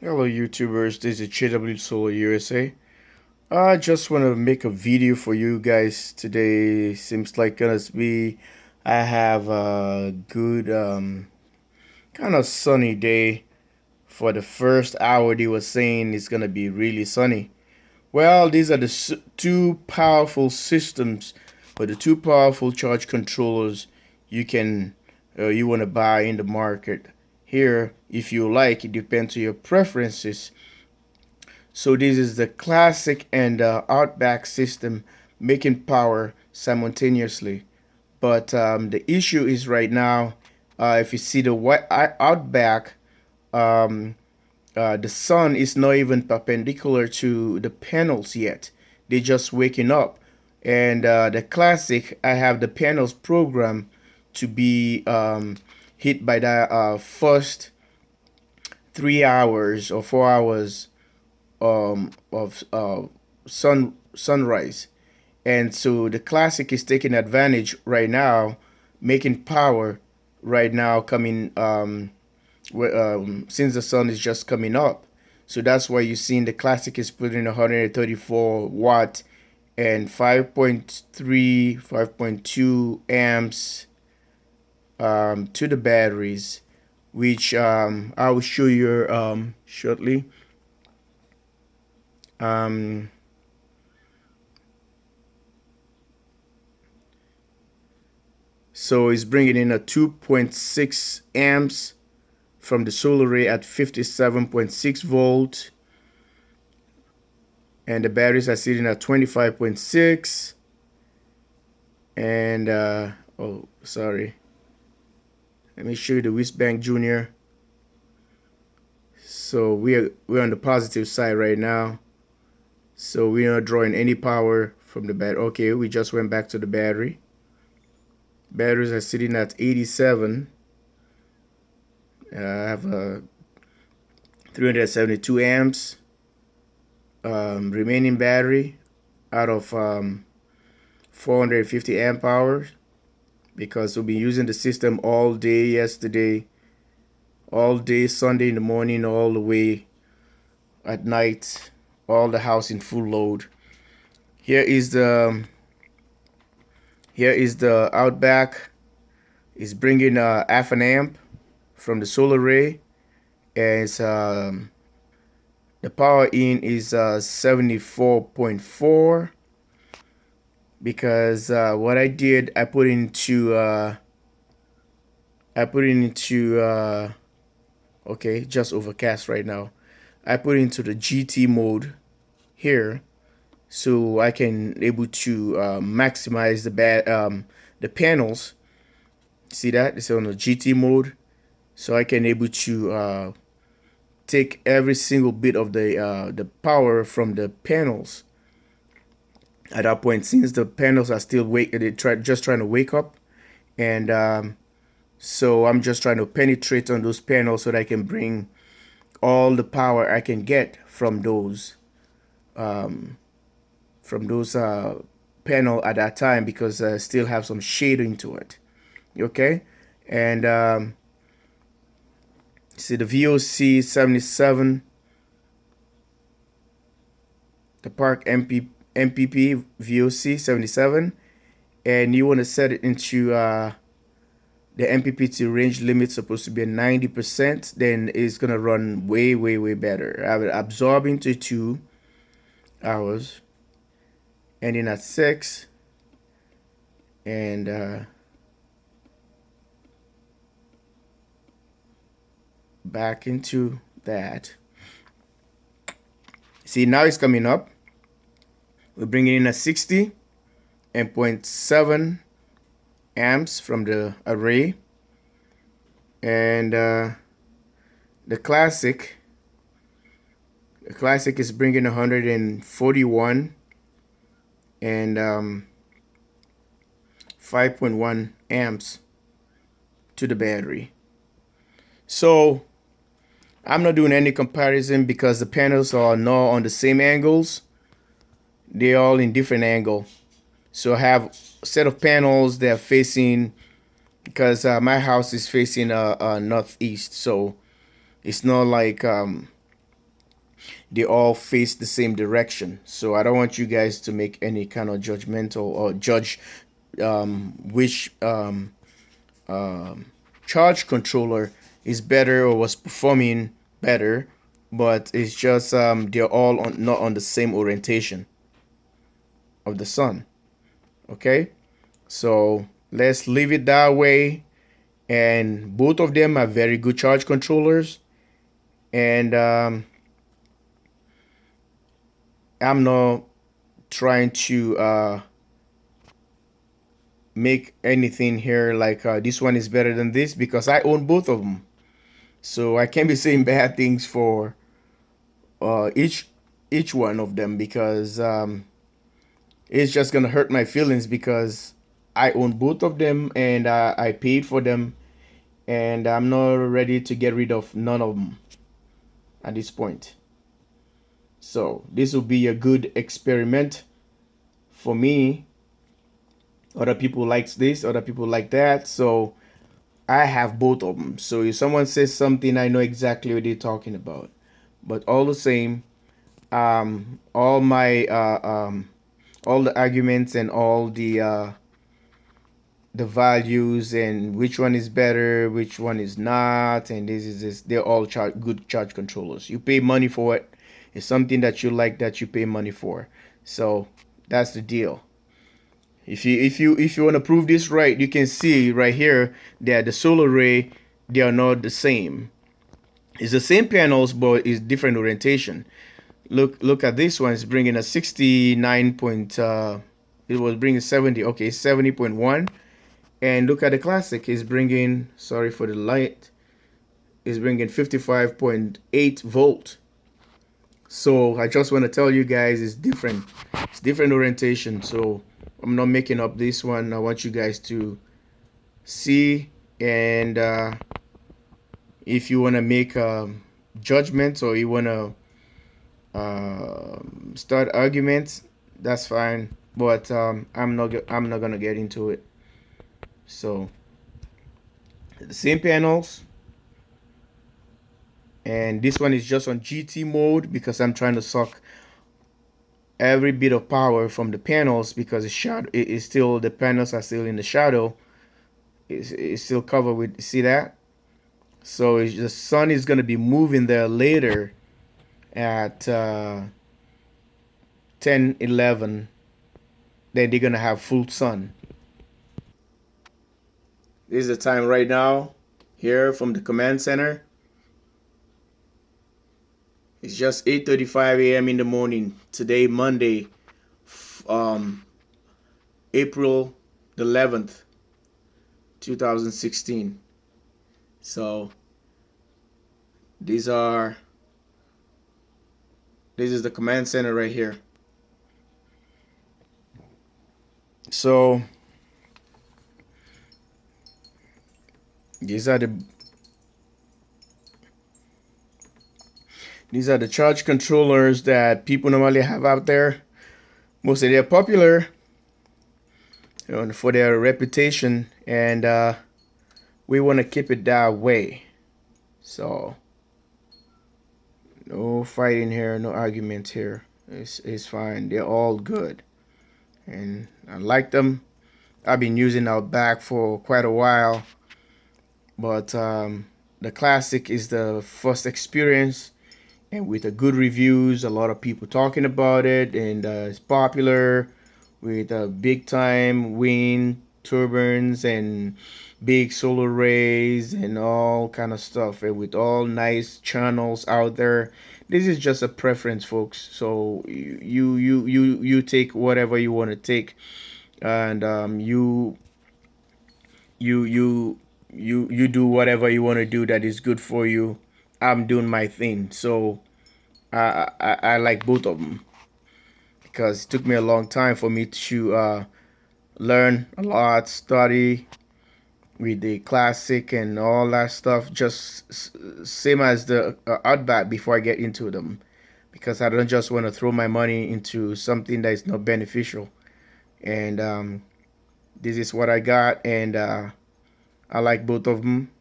Hello YouTubers, this is JW Solar USA. I just want to make a video for you guys today. Seems like I have a good kind of sunny day. For the first hour they were saying it's gonna be really sunny. Well, these are the two powerful systems, or the two powerful charge controllers you want to buy in the market. Here, if you like, it depends on your preferences. So this is the classic and OutBack system making power simultaneously. But the issue is right now, if you see the OutBack, um, the sun is not even perpendicular to the panels yet. They're just waking up. And the classic, I have the panels programmed to be hit by the first 3 hours or 4 hours of sunrise. And so the classic is taking advantage right now, making power right now coming since the sun is just coming up. So that's why you're seeing the classic is putting 134 watt and 5.3, 5.2 amps to the batteries, which I will show you shortly. So it's bringing in a 2.6 amps from the solar array at 57.6 volts, and the batteries are sitting at 25.6. And oh, sorry, let me show you the wristband junior. So we're on the positive side right now, so we're not drawing any power from the battery. Okay, we just went back to the battery. Batteries are sitting at 87. I have 372 amps remaining battery out of 450 amp hours, because we'll be using the system all day yesterday, all day Sunday in the morning, all the way at night, all the house in full load. Here is the OutBack. It's bringing half an amp from the solar array, and it's, the power in is 74.4, because what I did, I put it into okay, just overcast right now. I put it into the GT mode here, so I can able to maximize the panels. See that it's on the GT mode, so I can able to take every single bit of the power from the panels. At that point, since the panels are still just trying to wake up, and so I'm just trying to penetrate on those panels so that I can bring all the power I can get from those panel at that time, because I still have some shading to it. Okay, and see the VOC 77, the Park MPP VOC 77, and you want to set it into the MPPT range limit supposed to be at 90%, then it's gonna run way better. I will absorb into 2 hours, ending at 6, and back into that. See, now it's coming up. We're bringing in a 60 and 0.7 amps from the array, and the classic is bringing 141 and 5.1 amps to the battery. So I'm not doing any comparison, because the panels are not on the same angles. They're all in different angle. So I have a set of panels that are facing, because my house is facing northeast, so it's not like they all face the same direction. So I don't want you guys to make any kind of judgmental or judge which charge controller is better or was performing better, but it's just they're all not on the same orientation of the sun. Okay, so let's leave it that way. And both of them are very good charge controllers. And I'm not trying to make anything here like this one is better than this, because I own both of them. So I can't be saying bad things for each one of them, because it's just gonna hurt my feelings, because I own both of them and I paid for them, and I'm not ready to get rid of none of them at this point. So this will be a good experiment for me. Other people likes this, other people like that. So I have both of them. So if someone says something, I know exactly what they're talking about. But all the same, all my all the arguments and all the values and which one is better, which one is not, and this is this, they're all good charge controllers. You pay money for it. It's something that you like, that you pay money for. So that's the deal. If you want to prove this right, you can see right here that the solar array, they are not the same. It's the same panels, but it's different orientation. Look at this one. It's bringing a 69 point. It was bringing 70. Okay, 70.1. And look at the classic. It's bringing. Sorry for the light. It's bringing 55.8 volt. So I just want to tell you guys, it's different. It's different orientation. So I'm not making up this one. I want you guys to see, and if you want to make judgments, or you want to start arguments, that's fine. But I'm not gonna get into it. So the same panels, and this one is just on GT mode, because I'm trying to suck every bit of power from the panels, because the panels are still in the shadow. It's still covered with, see that? So the sun is going to be moving there later at 10:11. Then they're going to have full sun. This is the time right now here from the command center. It's just 8:35 a.m. in the morning today, Monday, April the 11th, 2016. So this is the command center right here. So these are the charge controllers that people normally have out there. Mostly they're popular, for their reputation, and we want to keep it that way. So no fighting here, no argument here. It's fine. They're all good, and I like them. I've been using OutBack for quite a while, but the Classic is the first experience, and with the good reviews, a lot of people talking about it, and it's popular with big time wind turbines and big solar arrays and all kind of stuff, and with all nice channels out there. This is just a preference, folks. So you take whatever you want to take, and you do whatever you want to do that is good for you. I'm doing my thing. So I like both of them, because it took me a long time for me to learn a lot, study with the Classic and all that stuff, just same as the OutBack, before I get into them, because I don't just want to throw my money into something that is not beneficial. And this is what I got, and I like both of them.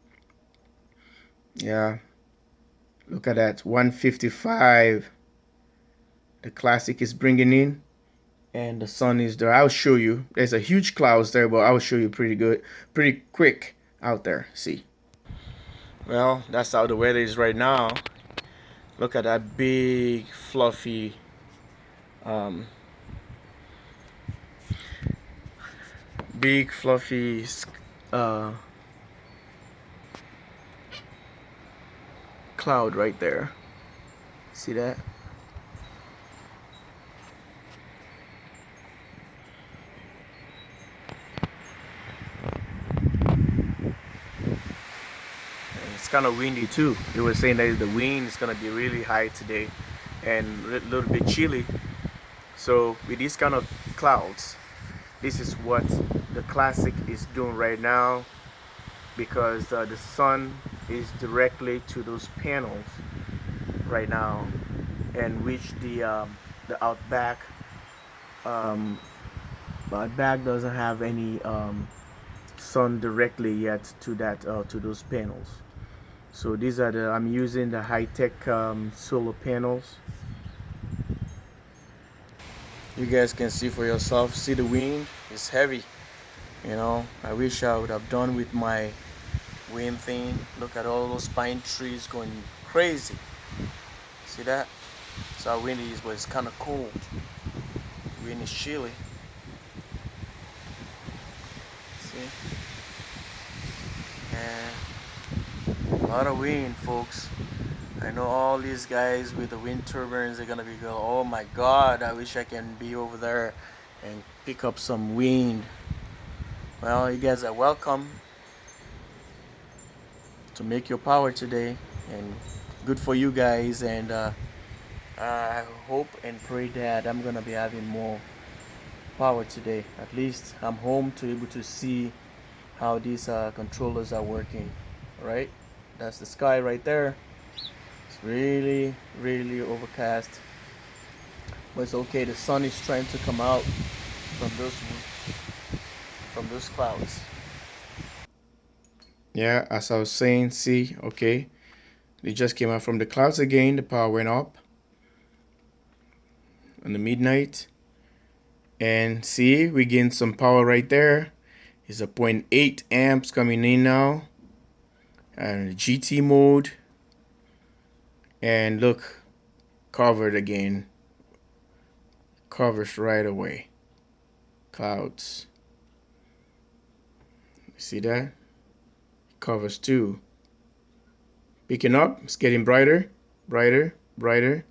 Yeah, Look at that, 155. The Classic is bringing in, and the sun is there. I'll show you. There's a huge clouds there, but I'll show you pretty quick out there. See. Well, that's how the weather is right now. Look at that big fluffy um, big fluffy uh, cloud right there. See that? It's kind of windy too. They were saying that the wind is gonna be really high today and a little bit chilly. So with these kind of clouds, this is what the Classic is doing right now, because the sun is directly to those panels right now, and which the um, Outback doesn't have any sun directly yet to those panels. So these are I'm using the high-tech solar panels. You guys can see for yourself. See the wind? It's heavy. You know, I wish I would have done with my wind thing. Look at all those pine trees going crazy. See that? That's how windy it is, but it's kind of cold. Wind is chilly. See? And a lot of wind, folks. I know all these guys with the wind turbines are gonna be going, oh my god, I wish I can be over there and pick up some wind. Well, you guys are welcome to make your power today, and good for you guys. And I hope and pray that I'm gonna be having more power today. At least I'm home to able to see how these controllers are working. Right? That's the sky right there. It's really overcast, but it's okay. The sun is trying to come out from those clouds. Yeah, as I was saying, see, okay, they just came out from the clouds again. The power went up on the midnight, and see, we gained some power right there. It's a 0.8 amps coming in now, and GT mode, and look, covered again, covers right away. Clouds, see that? Covers too. Picking up, it's getting brighter, brighter, brighter.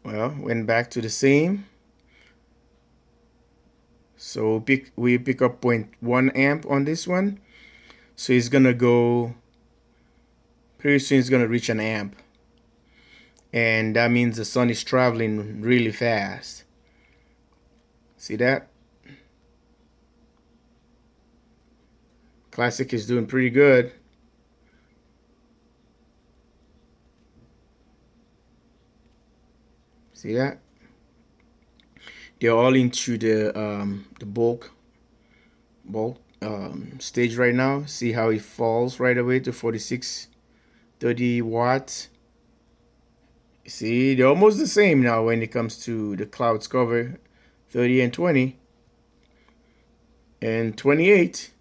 Well, went back to the same. So we pick up 0.1 amp on this one. So it's gonna go, pretty soon it's gonna reach an amp. And that means the sun is traveling really fast. See that? Classic is doing pretty good. See that? They're all into the bulk stage right now. See how it falls right away to 4630 watts. See, they're almost the same now when it comes to the clouds cover, 30 and 20 and 28.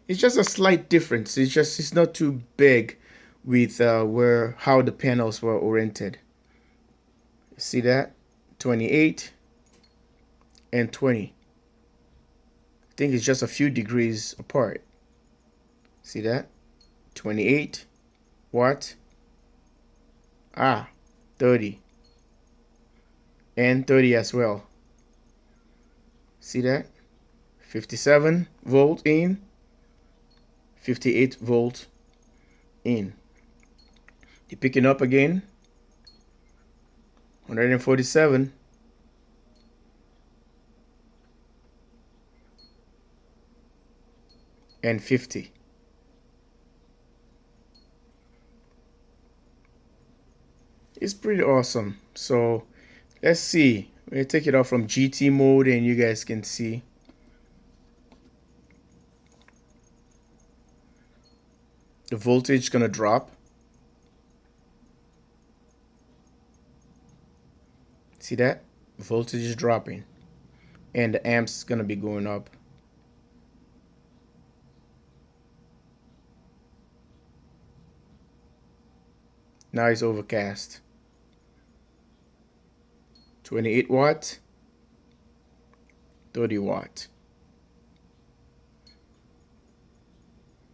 It's just a slight difference. It's not too big with how the panels were oriented. See that? 28 and 20. I think it's just a few degrees apart. See that? 28 watt. 30 and 30 as well. See that? 57 volt in, 58 volt in. You're picking up again. 147 and 50. It's pretty awesome. So let's see. We'll take it off from GT mode and you guys can see. the voltage gonna drop. See that? Voltage is dropping and the amps is gonna be going up. Now it's overcast. 28 watt, 30 watt.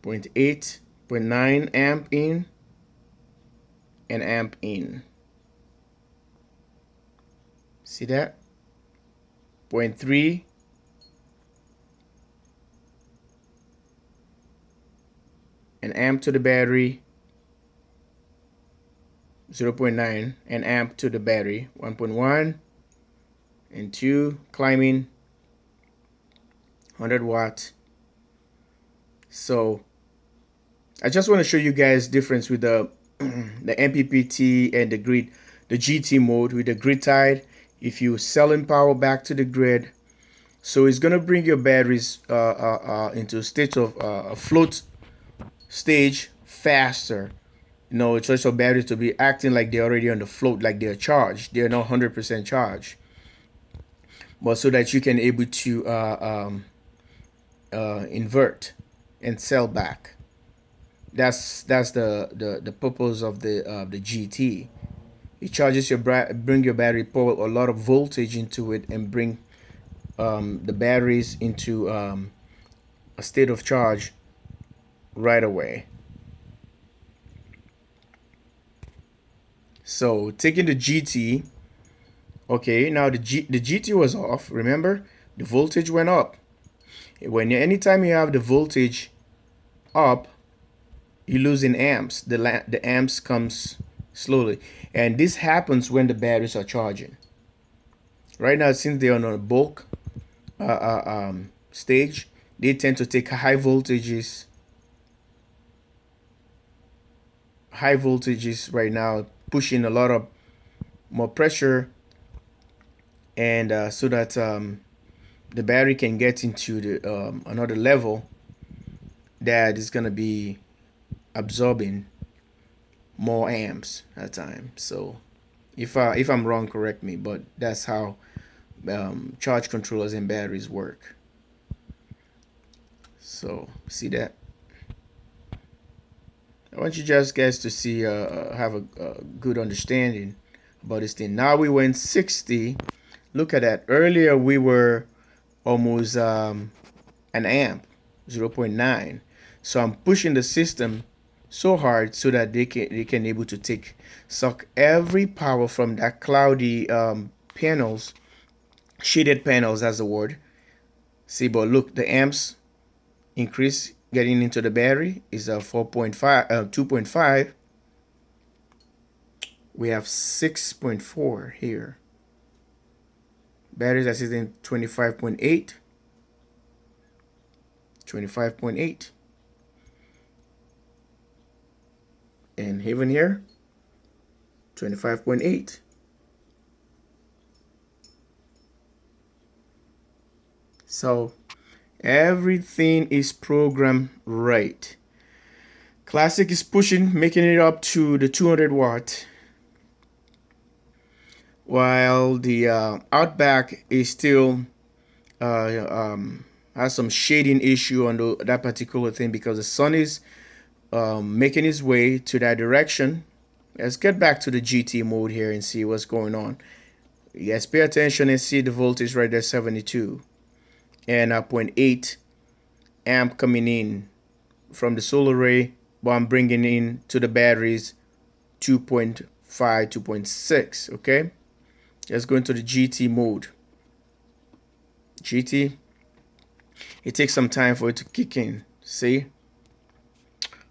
0.8, 0.9 amp in and amp in. See that? 0.3, an amp to the battery, 0.9, an amp to the battery, 1.1 and 2, climbing 100 watt. So I just want to show you guys difference with the the MPPT and the grid, the GT mode with the grid tied. If you selling power back to the grid, so it's gonna bring your batteries into a state of a float stage faster. You know, it's also batteries to be acting like they're already on the float, like they're charged. They're not 100% charged, but so that you can able to invert and sell back. That's the purpose of the GT. It charges your bring your battery, pour a lot of voltage into it, and bring the batteries into a state of charge right away. So taking the GT, okay, now the GT was off. Remember, the voltage went up. Anytime you have the voltage up, you lose in amps. The amps comes slowly, and this happens when the batteries are charging. Right now, since they're on a bulk stage, they tend to take high voltages right now, pushing a lot of more pressure, and so that the battery can get into the another level that is going to be absorbing more amps at a time. So if I'm wrong, correct me, but that's how charge controllers and batteries work. So see that? I want you guys to see have a good understanding about this thing. Now we went 60. Look at that. Earlier we were almost an amp, 0.9. So I'm pushing the system so hard so that they can able to suck every power from that cloudy panels, shaded panels, as the word. See, but look, the amps increase getting into the battery is 4.5, 2.5. We have 6.4 here. Batteries are sitting 25.8, 25.8. And even here, 25.8. So everything is programmed right. Classic is pushing, making it up to the 200 watt, while the OutBack is still has some shading issue on that particular thing because the sun is making its way to that direction. Let's get back to the GT mode here and see what's going on. Yes, pay attention and see the voltage right there, 72, and 0.8 amp coming in from the solar array, but I'm bringing in to the batteries 2.5, 2.6. Okay, let's go into the GT mode. GT, it takes some time for it to kick in. See,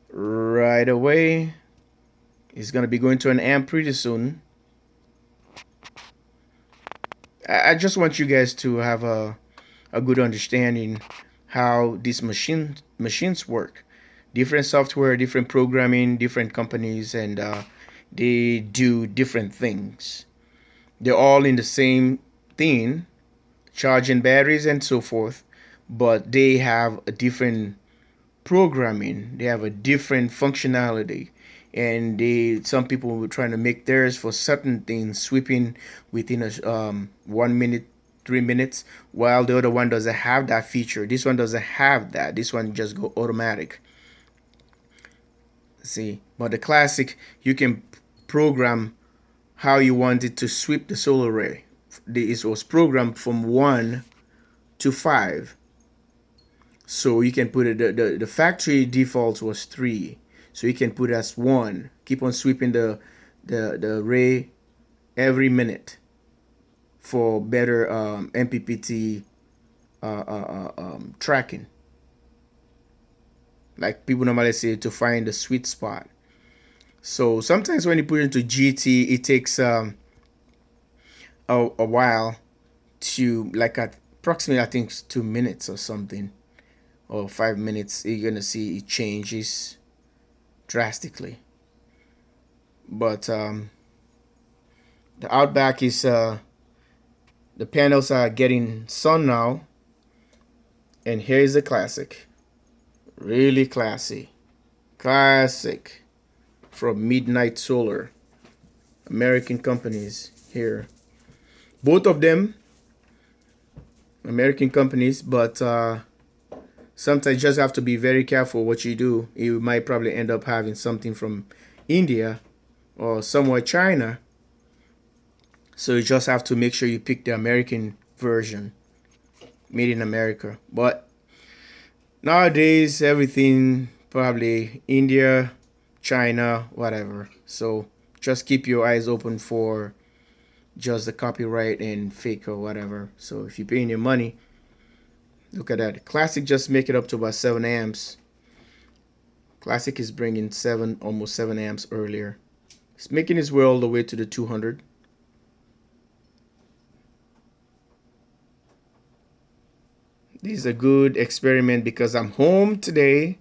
right away, it's gonna be going to an amp pretty soon. I just want you guys to have a good understanding how these machines work. Different software, different programming, different companies, and they do different things. They're all in the same thing, charging batteries and so forth, but they have a different programming. They have a different functionality, and some people were trying to make theirs for certain things sweeping within a 1 minute, 3 minutes, while the other one doesn't have that feature. This one doesn't have that. This one just go automatic. See, but the Classic, you can program how you want it to sweep the solar array. It was programmed from 1 to 5. So you can put it, the factory default was 3. So you can put it as 1. Keep on sweeping the array every minute for better MPPT tracking. Like people normally say, to find the sweet spot. So sometimes when you put it into GT, it takes a while to, like, at approximately, I think, 2 minutes or something, or 5 minutes. You're gonna see it changes drastically. But the OutBack is the panels are getting sun now, and here's the Classic. Really classy. Classic from MidNite Solar. American companies here. Both of them American companies, but sometimes you just have to be very careful what you do. You might probably end up having something from India or somewhere China. So you just have to make sure you pick the American version, made in America. But nowadays, everything probably India, China, whatever. So just keep your eyes open for just the copyright and fake or whatever. So if you're paying your money, look at that. Classic just make it up to about 7 amps. Classic is bringing almost 7 amps earlier. It's making its way all the way to the 200. This is a good experiment because I'm home today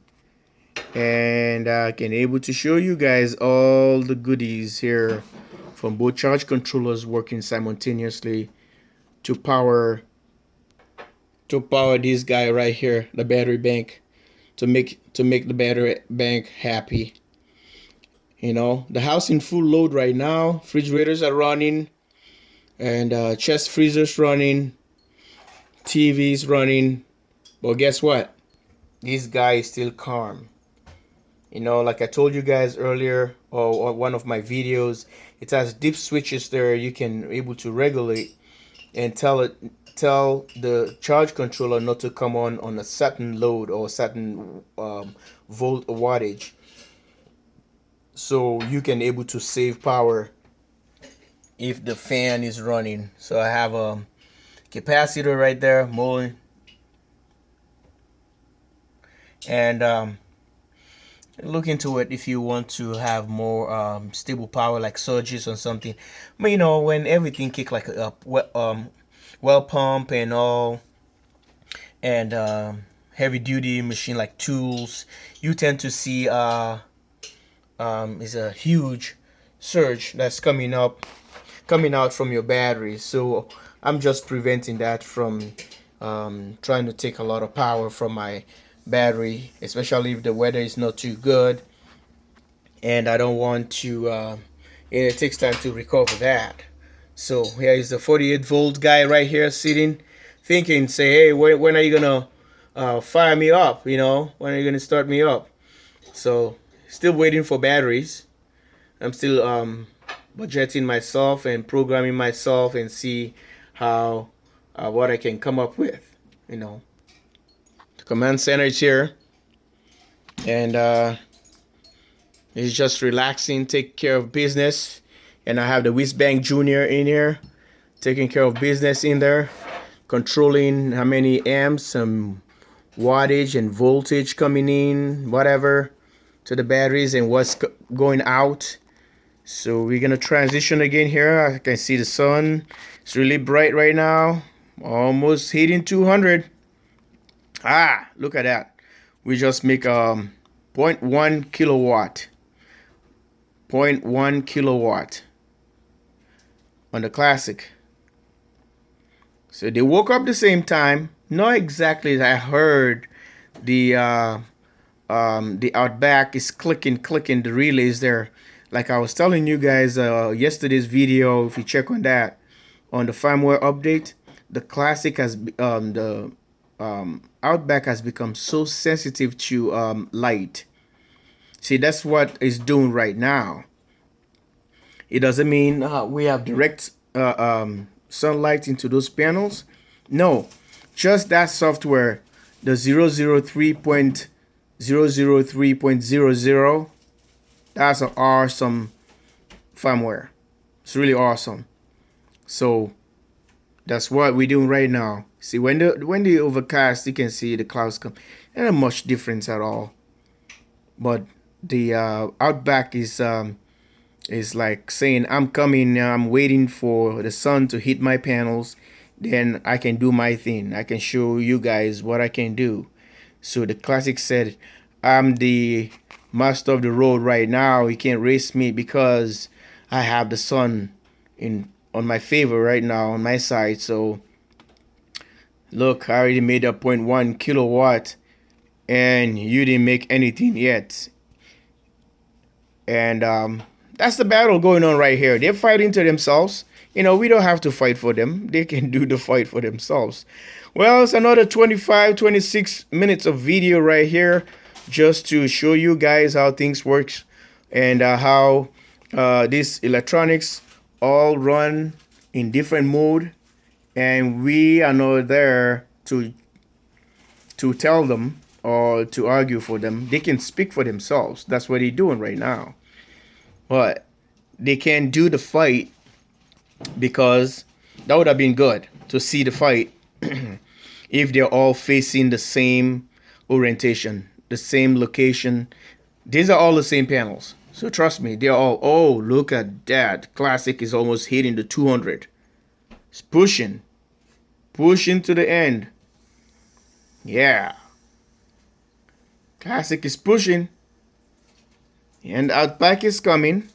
and I can able to show you guys all the goodies here from both charge controllers working simultaneously to power this guy right here, the battery bank, to make the battery bank happy. You know, the house in full load right now. Refrigerators are running, and chest freezers running, TVs running. But guess what? This guy is still calm. You know, like I told you guys earlier, or one of my videos, it has dip switches there. You can able to regulate and tell the charge controller not to come on a certain load or certain volt or wattage. So you can able to save power if the fan is running. So I have a capacitor right there, molding, and look into it if you want to have more stable power, like surges or something. But you know, when everything kick like a well pump and all, and heavy duty machine like tools, you tend to see is a huge surge that's coming out from your battery. So I'm just preventing that from trying to take a lot of power from my battery, especially if the weather is not too good and I don't want to it takes time to recover that. So here is the 48-volt guy right here sitting thinking, say, hey, when are you gonna fire me up? You know, when are you gonna start me up? So still waiting for batteries. I'm still budgeting myself and programming myself and see how what I can come up with. You know, the command center is here, and it's just relaxing, take care of business. And I have the Whizbang Junior in here, taking care of business in there, controlling how many amps and wattage and voltage coming in, whatever, to the batteries and what's going out. So we're gonna transition again here. I can see the sun. It's really bright right now, almost hitting 200. Ah, look at that. We just make 0.1 kilowatt. 0.1 kilowatt on the Classic. So they woke up the same time. Not exactly. I heard the the OutBack is clicking the relays there. Like I was telling you guys yesterday's video, if you check on that, on the firmware update, the Classic has the OutBack has become so sensitive to light. See, that's what it's doing right now. It doesn't mean we have direct sunlight into those panels. No, just that software, the 003.003.00, that's an awesome firmware. It's really awesome. So that's what we're doing right now. See, when the overcast, you can see the clouds come. Not much difference at all. But the OutBack is like saying, I'm coming, I'm waiting for the sun to hit my panels, then I can do my thing. I can show you guys what I can do. So the Classic said, I'm the master of the road right now. You can't race me because I have the sun on my favor right now on my side. So look, I already made a 0.1 kilowatt and you didn't make anything yet. And that's the battle going on right here. They're fighting to themselves. You know, we don't have to fight for them. They can do the fight for themselves. Well, it's another 26 minutes of video right here just to show you guys how things work and how these electronics all run in different mode. And we are not there to tell them or to argue for them. They can speak for themselves. That's what they're doing right now. But they can't do the fight because that would have been good to see the fight if they're all facing the same orientation, the same location. These are all the same panels. So trust me, they're all, oh, look at that. Classic is almost hitting the 200. It's pushing to the end. Yeah. Classic is pushing. And OutBack is coming.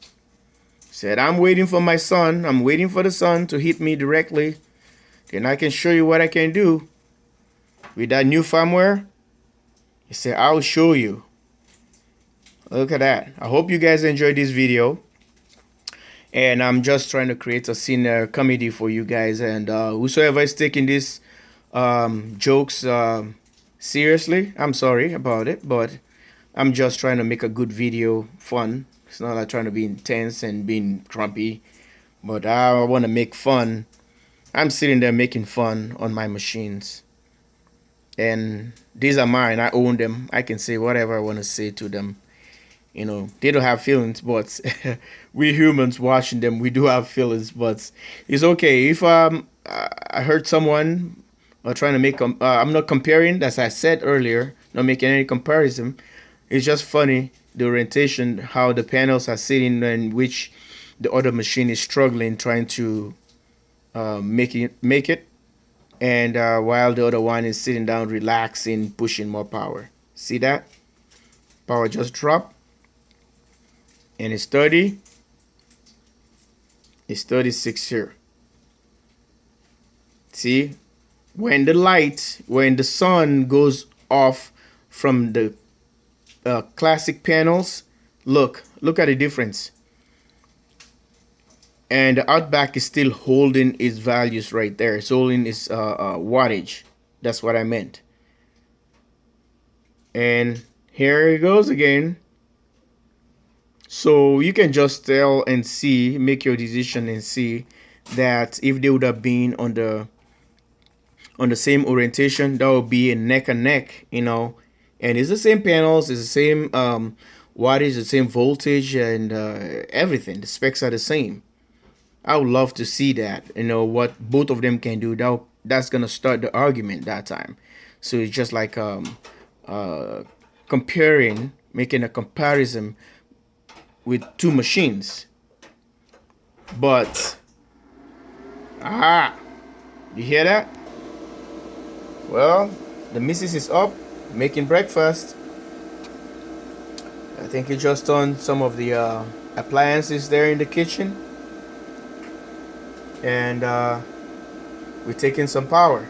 Said, I'm waiting for my sun. I'm waiting for the sun to hit me directly. Then I can show you what I can do. With that new firmware, he said, I'll show you. Look at that. I hope you guys enjoyed this video. And I'm just trying to create a scene comedy for you guys. And whosoever is taking these jokes seriously, I'm sorry about it. But I'm just trying to make a good video, fun. It's not like trying to be intense and being grumpy. But I want to make fun. I'm sitting there making fun on my machines. And these are mine. I own them. I can say whatever I want to say to them. You know, they don't have feelings, but we humans watching them, we do have feelings. But it's okay. If I heard someone trying to make, I'm not comparing, as I said earlier, not making any comparison. It's just funny, the orientation, how the panels are sitting and which the other machine is struggling, trying to make it. And while the other one is sitting down, relaxing, pushing more power. See that? Power just dropped. And it's 30. It's 36 here. See? When the sun goes off from the Classic panels, look at the difference. And the OutBack is still holding its values right there. It's holding its wattage. That's what I meant. And here it goes again. So you can just tell and see, make your decision and see that if they would have been on the same orientation, that would be a neck and neck, you know. And it's the same panels, it's the same wattage, the same voltage, and everything. The specs are the same. I would love to see that, you know, what both of them can do. That's gonna start the argument that time. So it's just like comparing, making a comparison with two machines. But you hear that? Well, the missus is up making breakfast. I think he just turned some of the appliances there in the kitchen. And we're taking some power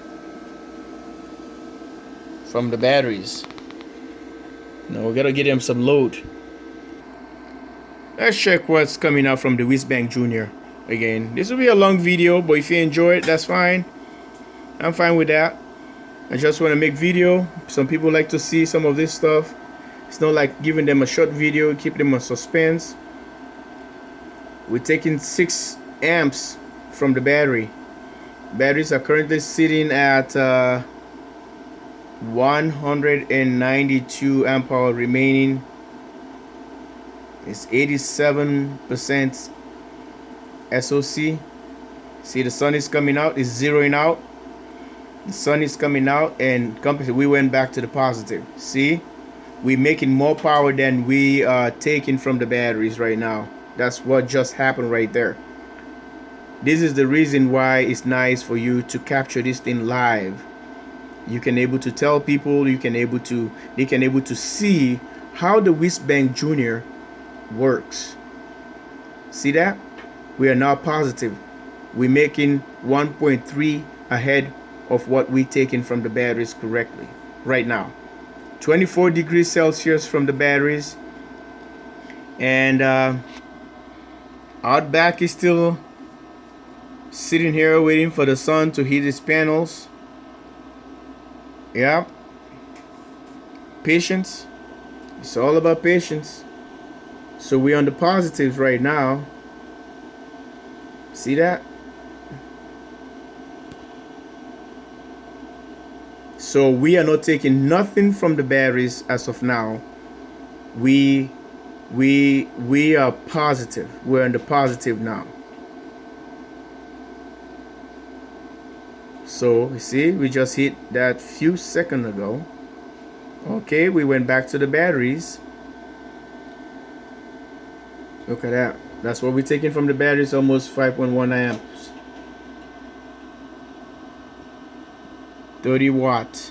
from the batteries. Now we gotta get him some load. Let's check what's coming out from the Whizbang Junior. Again, this will be a long video, but if you enjoy it, that's fine. I'm fine with that. I just want to make video. Some people like to see some of this stuff. It's not like giving them a short video, keep them on suspense. We're taking 6 amps from the battery. Batteries are currently sitting at 192 amp hour remaining. It's 87% SOC. See, the sun is coming out, it's zeroing out. The sun is coming out, and we went back to the positive. See, we're making more power than we are taking from the batteries right now. That's what just happened right there. This is the reason why it's nice for you to capture this thing live. You can able to tell people, they can able to see how the Whizbang Junior works. See that? We are now positive. We're making 1.3 ahead of what we're taking from the batteries correctly right now. 24 degrees Celsius from the batteries, and OutBack is still sitting here waiting for the sun to heat his panels. Yeah, patience. It's all about patience. So we're on the positives right now. See that? So we are not taking nothing from the batteries as of now. We are positive. We're on the positive now. So you see, we just hit that few seconds ago. Okay, we went back to the batteries. Look at that. That's what we're taking from the batteries, almost 5.1 amps. 30 watts.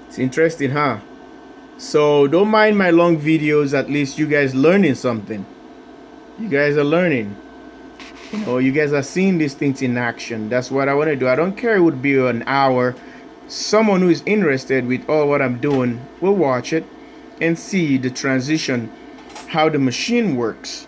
It's interesting, huh? So don't mind my long videos. At least you guys learning something. You guys are learning. You know, you guys are seeing these things in action. That's what I want to do. I don't care it would be an hour. Someone who is interested with all what I'm doing will watch it and see the transition, how the machine works.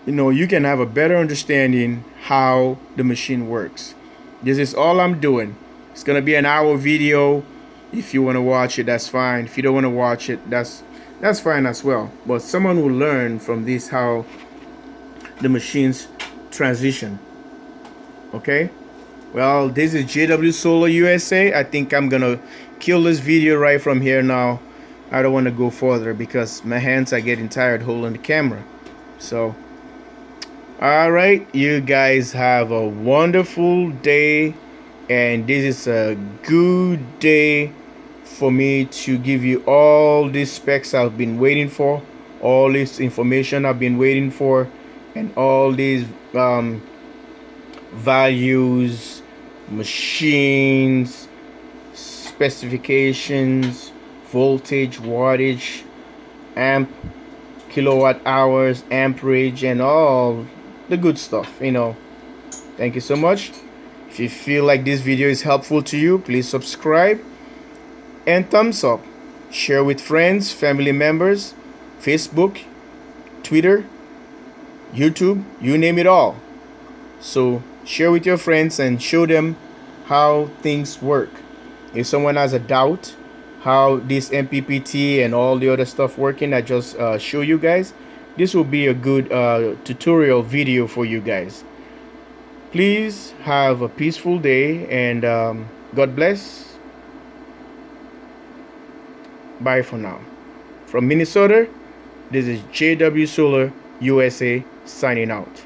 You know, you can have a better understanding how the machine works. This is all I'm doing. It's gonna be an hour video. If you want to watch it, that's fine. If you don't want to watch it, that's fine as well. But someone will learn from this how the machines transition. Okay, well, this is JW Solar USA. I think I'm gonna kill this video right from here now. I don't want to go further because my hands are getting tired holding the camera. So alright, you guys have a wonderful day, and this is a good day for me to give you all these specs I've been waiting for, all this information I've been waiting for, and all these values, machines, specifications, voltage, wattage, amp, kilowatt hours, amperage, and all the good stuff, you know. Thank you so much. If you feel like this video is helpful to you, please subscribe and thumbs up. Share with friends, family members, Facebook, Twitter, YouTube, you name it all. So share with your friends and show them how things work. If someone has a doubt how this MPPT and all the other stuff working, I just show you guys, this will be a good tutorial video for you guys. Please have a peaceful day, and God bless. Bye for now. From Minnesota, this is JW Solar USA signing out.